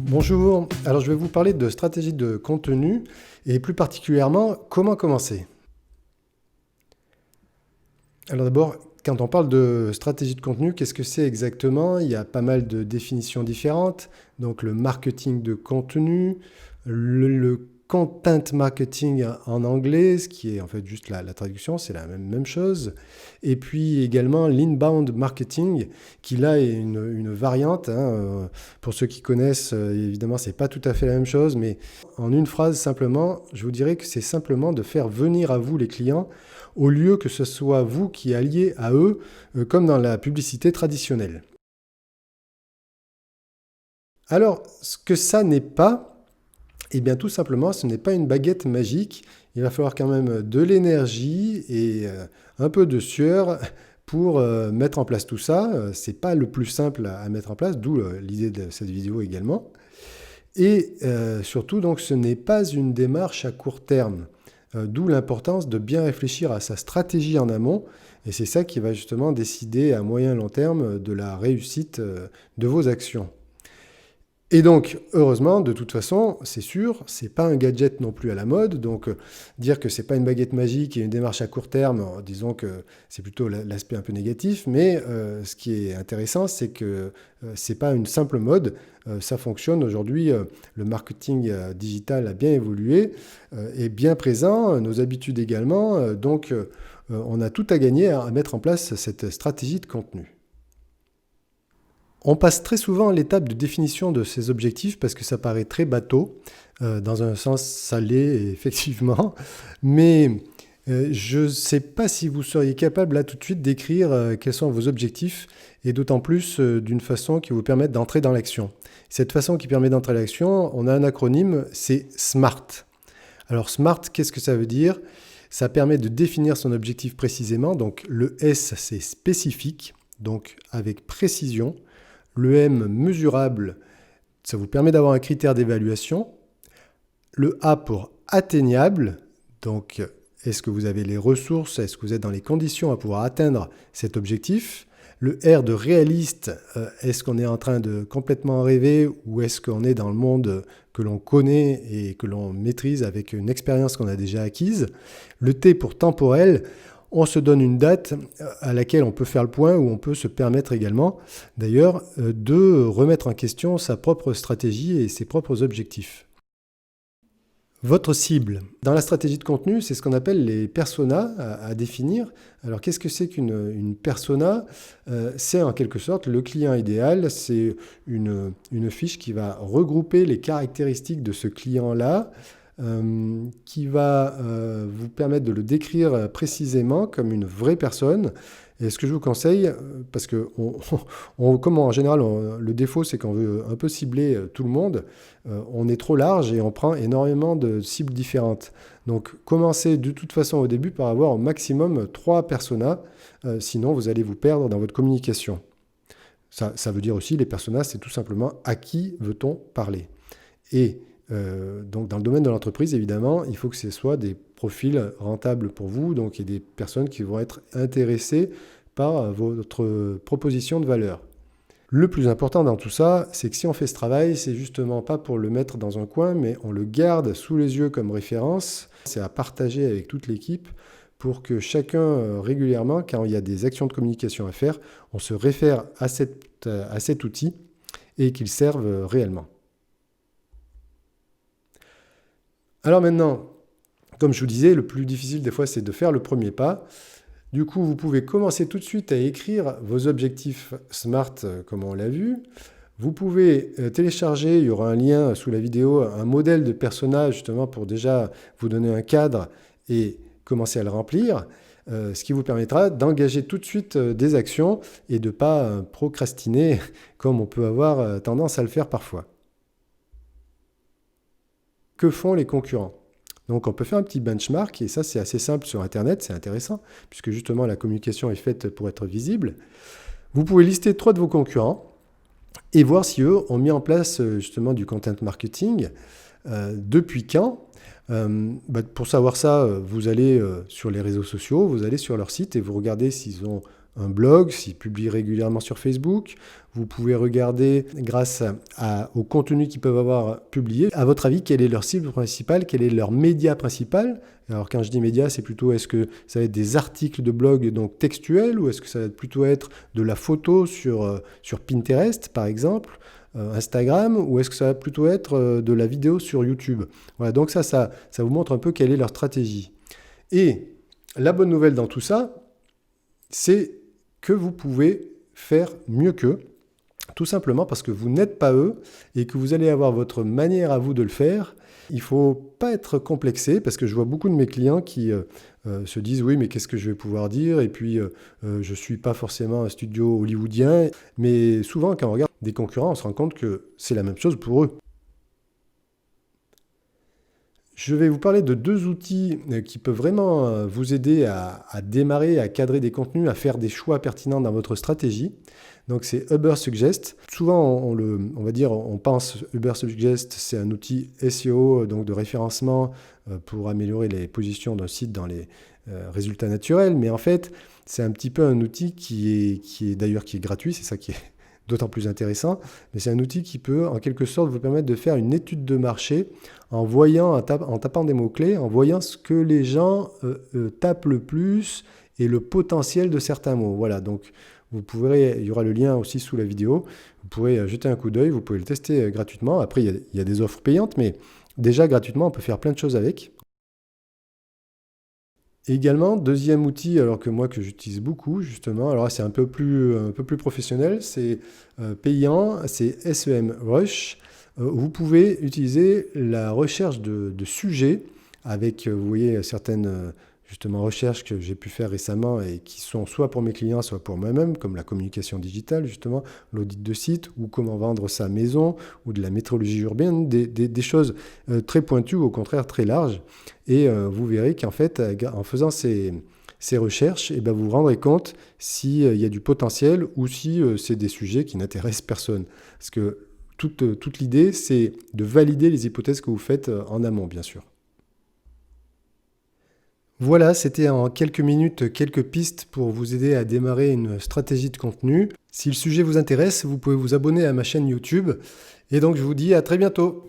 Bonjour, alors je vais vous parler de stratégie de contenu et plus particulièrement comment commencer. Alors d'abord, quand on parle de stratégie de contenu, qu'est-ce que c'est exactement? Il y a pas mal de définitions différentes, donc le marketing de contenu, le content marketing en anglais, ce qui est en fait juste la traduction, c'est la même chose, et puis également l'inbound marketing, qui là est une variante, hein. Pour ceux qui connaissent, évidemment, c'est pas tout à fait la même chose, mais en une phrase simplement, je vous dirais que c'est simplement de faire venir à vous les clients au lieu que ce soit vous qui alliez à eux, comme dans la publicité traditionnelle. Alors, ce que ça n'est pas, eh bien tout simplement, ce n'est pas une baguette magique. Il va falloir quand même de l'énergie et un peu de sueur pour mettre en place tout ça. C'est pas le plus simple à mettre en place, d'où l'idée de cette vidéo également. Et surtout, donc, ce n'est pas une démarche à court terme. D'où l'importance de bien réfléchir à sa stratégie en amont. Et c'est ça qui va justement décider à moyen et long terme de la réussite de vos actions. Et donc, heureusement, de toute façon, c'est sûr, c'est pas un gadget non plus à la mode. Donc, dire que c'est pas une baguette magique et une démarche à court terme, disons que c'est plutôt l'aspect un peu négatif. Mais ce qui est intéressant, c'est que c'est pas une simple mode. Ça fonctionne aujourd'hui. Le marketing digital a bien évolué, est bien présent, nos habitudes également. Donc, on a tout à gagner à mettre en place cette stratégie de contenu. On passe très souvent à l'étape de définition de ces objectifs parce que ça paraît très bateau. Dans un sens, ça l'est effectivement. Mais je ne sais pas si vous seriez capable là tout de suite d'écrire quels sont vos objectifs et d'autant plus d'une façon qui vous permette d'entrer dans l'action. Cette façon qui permet d'entrer dans l'action, on a un acronyme, c'est SMART. Alors SMART, qu'est-ce que ça veut dire? Ça permet de définir son objectif précisément. Donc le S, c'est spécifique, donc avec précision. Le M, mesurable, ça vous permet d'avoir un critère d'évaluation. Le A pour atteignable, donc est-ce que vous avez les ressources, est-ce que vous êtes dans les conditions à pouvoir atteindre cet objectif? Le R de réaliste, est-ce qu'on est en train de complètement rêver ou est-ce qu'on est dans le monde que l'on connaît et que l'on maîtrise avec une expérience qu'on a déjà acquise? Le T pour temporel, on se donne une date à laquelle on peut faire le point ou on peut se permettre également, d'ailleurs, de remettre en question sa propre stratégie et ses propres objectifs. Votre cible. Dans la stratégie de contenu, c'est ce qu'on appelle les personas à définir. Alors, qu'est-ce que c'est qu'une persona? C'est en quelque sorte le client idéal. C'est une fiche qui va regrouper les caractéristiques de ce client-là, qui va vous permettre de le décrire précisément comme une vraie personne. Et ce que je vous conseille, parce que comme en général, le défaut c'est qu'on veut un peu cibler tout le monde, on est trop large et on prend énormément de cibles différentes. Donc commencez de toute façon au début par avoir au maximum 3 personas, sinon vous allez vous perdre dans votre communication. Ça veut dire aussi, les personas, c'est tout simplement à qui veut-on parler. Et donc dans le domaine de l'entreprise, évidemment, il faut que ce soit des profils rentables pour vous, donc il y a des personnes qui vont être intéressées par votre proposition de valeur. Le plus important dans tout ça, c'est que si on fait ce travail, c'est justement pas pour le mettre dans un coin, mais on le garde sous les yeux comme référence. C'est à partager avec toute l'équipe pour que chacun, régulièrement, quand il y a des actions de communication à faire, on se réfère à cet outil et qu'il serve réellement. Alors maintenant, comme je vous disais, le plus difficile des fois, c'est de faire le premier pas. Du coup, vous pouvez commencer tout de suite à écrire vos objectifs SMART, comme on l'a vu. Vous pouvez télécharger, il y aura un lien sous la vidéo, un modèle de personnage justement pour déjà vous donner un cadre et commencer à le remplir, ce qui vous permettra d'engager tout de suite des actions et de ne pas procrastiner comme on peut avoir tendance à le faire parfois. Que font les concurrents? Donc on peut faire un petit benchmark, et ça c'est assez simple sur Internet, c'est intéressant, puisque justement la communication est faite pour être visible. Vous pouvez lister 3 de vos concurrents, et voir si eux ont mis en place justement du content marketing, depuis quand. Pour savoir ça, vous allez sur les réseaux sociaux, vous allez sur leur site, et vous regardez s'ils ont un blog, s'ils publient régulièrement sur Facebook. Vous pouvez regarder grâce au contenu qu'ils peuvent avoir publié. À votre avis, quelle est leur cible principale? Quel est leur média principal? Alors quand je dis média, c'est plutôt est-ce que ça va être des articles de blog donc textuels ou est-ce que ça va plutôt être de la photo sur Pinterest par exemple, Instagram, ou est-ce que ça va plutôt être de la vidéo sur YouTube? Voilà, donc ça vous montre un peu quelle est leur stratégie. Et la bonne nouvelle dans tout ça, c'est que vous pouvez faire mieux qu'eux, tout simplement parce que vous n'êtes pas eux et que vous allez avoir votre manière à vous de le faire. Il ne faut pas être complexé parce que je vois beaucoup de mes clients qui se disent oui mais qu'est-ce que je vais pouvoir dire et puis je ne suis pas forcément un studio hollywoodien, mais souvent quand on regarde des concurrents on se rend compte que c'est la même chose pour eux. Je vais vous parler de deux outils qui peuvent vraiment vous aider à démarrer, à cadrer des contenus, à faire des choix pertinents dans votre stratégie. Donc c'est Ubersuggest. Souvent on pense Ubersuggest, c'est un outil SEO, donc de référencement pour améliorer les positions d'un site dans les résultats naturels. Mais en fait, c'est un petit peu un outil qui est gratuit, c'est ça qui est d'autant plus intéressant, mais c'est un outil qui peut en quelque sorte vous permettre de faire une étude de marché en tapant des mots-clés, en voyant ce que les gens tapent le plus et le potentiel de certains mots. Voilà, donc il y aura le lien aussi sous la vidéo, vous pourrez jeter un coup d'œil, vous pouvez le tester gratuitement. Après, il y a des offres payantes, mais déjà gratuitement, on peut faire plein de choses avec. Et également, deuxième outil, alors que j'utilise beaucoup justement, alors là, c'est un peu plus professionnel, c'est payant, c'est SEMrush. Vous pouvez utiliser la recherche de sujets avec, vous voyez, certaines justement recherches que j'ai pu faire récemment et qui sont soit pour mes clients, soit pour moi-même, comme la communication digitale justement, l'audit de site ou comment vendre sa maison ou de la météorologie urbaine, des choses très pointues ou au contraire très larges. Et vous verrez qu'en fait, en faisant ces recherches, eh ben, vous vous rendrez compte s'il y a du potentiel ou si c'est des sujets qui n'intéressent personne. Parce que toute l'idée, c'est de valider les hypothèses que vous faites en amont, bien sûr. Voilà, c'était en quelques minutes, quelques pistes pour vous aider à démarrer une stratégie de contenu. Si le sujet vous intéresse, vous pouvez vous abonner à ma chaîne YouTube. Et donc, je vous dis à très bientôt.